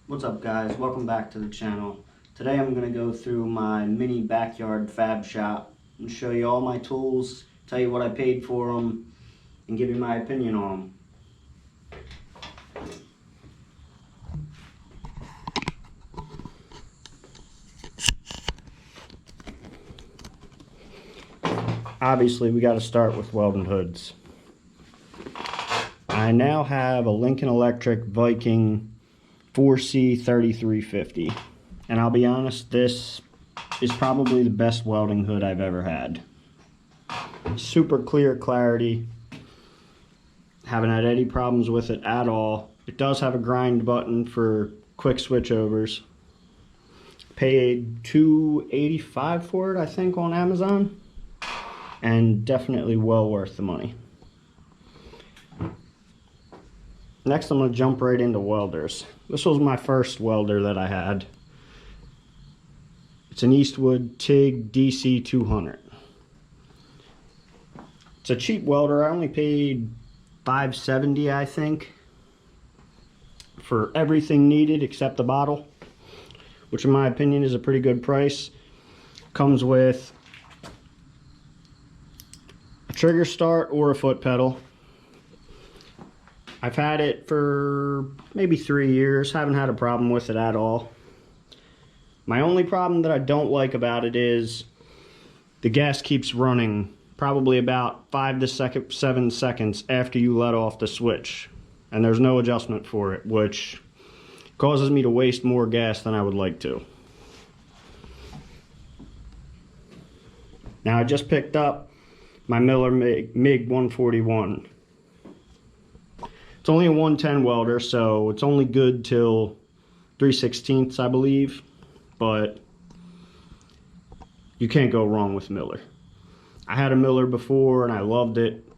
What's up, guys? Welcome back to the channel. Today I'm going to go through my mini backyard fab shop and show you all my tools, tell you what I paid for them, and give you my opinion on them. Obviously, we got to start with Welding Hoods. I now have a Lincoln Viking 4C 3350, and I'll be honest, this is probably the best welding hood I've ever had. Super clear clarity, haven't had any problems with it at all. It does have a grind button for quick switchovers. Paid $285 for it, I think, on Amazon, and definitely well worth the money. Next, I'm going to jump right into welders. This was my first welder that I had. It's an Eastwood Tig Dc 200. It's a cheap welder. I only paid $570, I think, for everything needed except the bottle, which in my opinion is a pretty good price. Comes with a trigger start or a foot pedal. I've had it for maybe 3 years, haven't had a problem with it at all. My only problem that I don't like about it is the gas keeps running probably about 5 to 7 seconds after you let off the switch, and there's no adjustment for it, which causes me to waste more gas than I would like to. Now, I just picked up my Miller MIG 141. It's only a 110 welder, so it's only good till 3/16, I believe, but you can't go wrong with Miller. I had a Miller before and I loved it.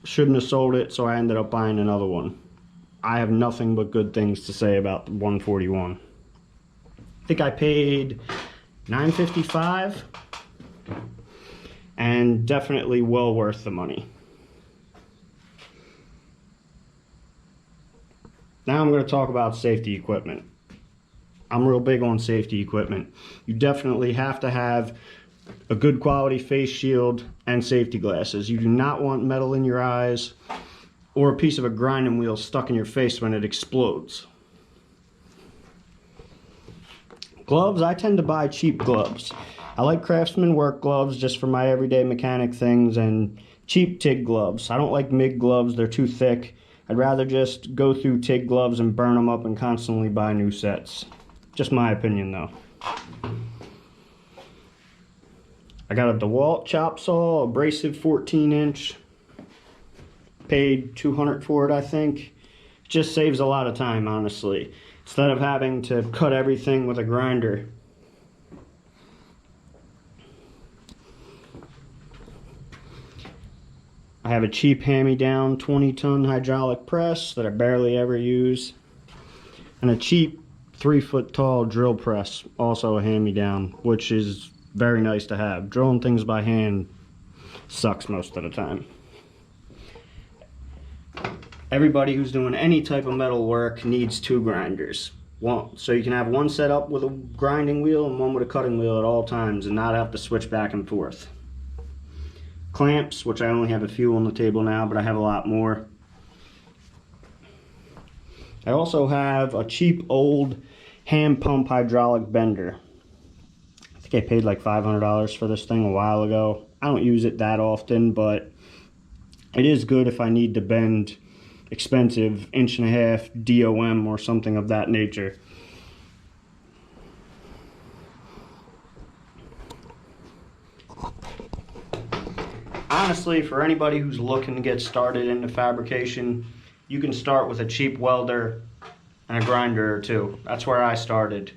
Shouldn't have sold it, so I ended up buying another one. I have nothing but good things to say about the 141. I think I paid $9.55, and definitely well worth the money. Now I'm going to talk about safety equipment. I'm real big on safety equipment. You definitely have to have a good quality face shield and safety glasses. You do not want metal in your eyes or a piece of a grinding wheel stuck in your face when it explodes. Gloves, I tend to buy cheap gloves. I like Craftsman work gloves just for my everyday mechanic things, and cheap TIG gloves. I don't like MIG gloves, they're too thick. I'd rather just go through TIG gloves and burn them up and constantly buy new sets. Just my opinion, though. I got a DeWalt chop saw, abrasive 14-inch. Paid $200 for it, I think. It just saves a lot of time, honestly. Instead of having to cut everything with a grinder. I have a cheap hand-me-down 20-ton hydraulic press that I barely ever use, and a cheap 3-foot-tall drill press, also a hand-me-down, which is very nice to have. Drilling things by hand sucks most of the time. Everybody who's doing any type of metal work needs 2 grinders. One, so you can have one set up with a grinding wheel and one with a cutting wheel at all times and not have to switch back and forth. Clamps, which I only have a few on the table now, but I have a lot more. I also have a cheap old hand pump hydraulic bender. I think I paid like $500 for this thing a while ago. I don't use it that often, but it is good if I need to bend expensive 1.5" DOM or something of that nature. Honestly, for anybody who's looking to get started into fabrication, you can start with a cheap welder and a grinder or two. That's where I started.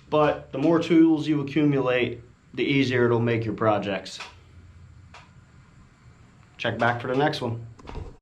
But the more tools you accumulate, the easier it'll make your projects. Check back for the next one.